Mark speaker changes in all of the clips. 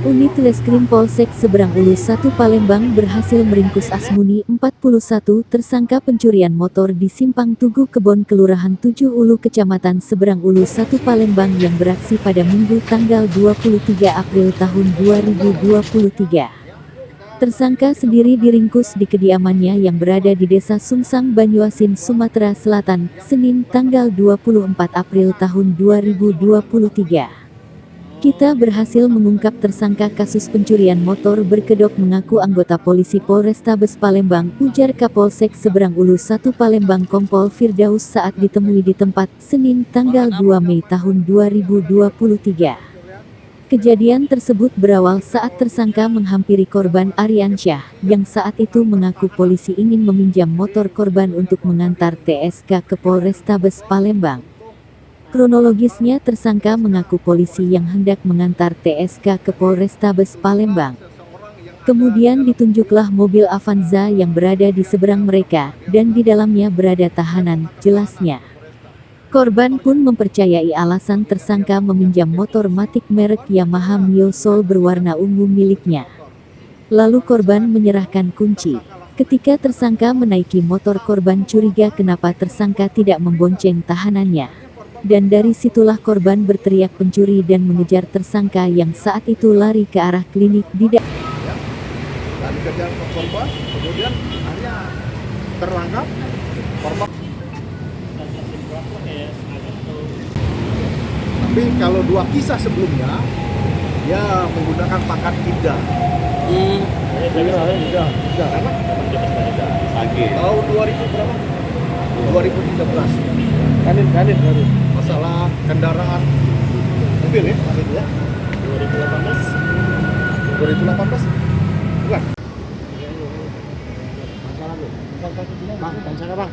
Speaker 1: Unit Reskrim Polsek Seberang Ulu 1 Palembang berhasil meringkus Asmuni, 41, tersangka pencurian motor di Simpang Tugu Kebon Kelurahan 7 Ulu Kecamatan Seberang Ulu 1 Palembang yang beraksi pada Minggu tanggal 23 April tahun 2023. Tersangka sendiri diringkus di kediamannya yang berada di Desa Sungsang, Banyuasin, Sumatera Selatan, Senin tanggal 24 April tahun 2023. Kita berhasil mengungkap tersangka kasus pencurian motor berkedok, mengaku anggota polisi Polrestabes Palembang, ujar Kapolsek Seberang Ulu 1 Palembang Kompol Firdaus saat ditemui di tempat, Senin tanggal 2 Mei tahun 2023. Kejadian tersebut berawal saat tersangka menghampiri korban Aryansyah, yang saat itu mengaku polisi ingin meminjam motor korban untuk mengantar TSK ke Polrestabes Palembang. Kronologisnya, tersangka mengaku polisi yang hendak mengantar TSK ke Polrestabes Palembang. Kemudian ditunjuklah mobil Avanza yang berada di seberang mereka, dan di dalamnya berada tahanan, jelasnya. Korban pun mempercayai alasan tersangka meminjam motor Matic merek Yamaha Mio Soul berwarna ungu miliknya. Lalu korban menyerahkan kunci. Ketika tersangka menaiki motor, korban curiga kenapa tersangka tidak membonceng tahanannya. Dan dari situlah korban berteriak pencuri dan mengejar tersangka yang saat itu lari ke arah klinik di dan
Speaker 2: kejar korban, kemudian akhirnya terangkap korban. Tapi kalau dua kisah sebelumnya, dia menggunakan pangkat Ibda. Tahun 2000 berapa? 2013. Kanin. Masalah kendaraan mobil ya, itu ya. 2018. Bukan. Bang, sana bang.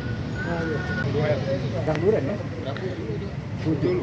Speaker 2: Gang Duren ya. 7.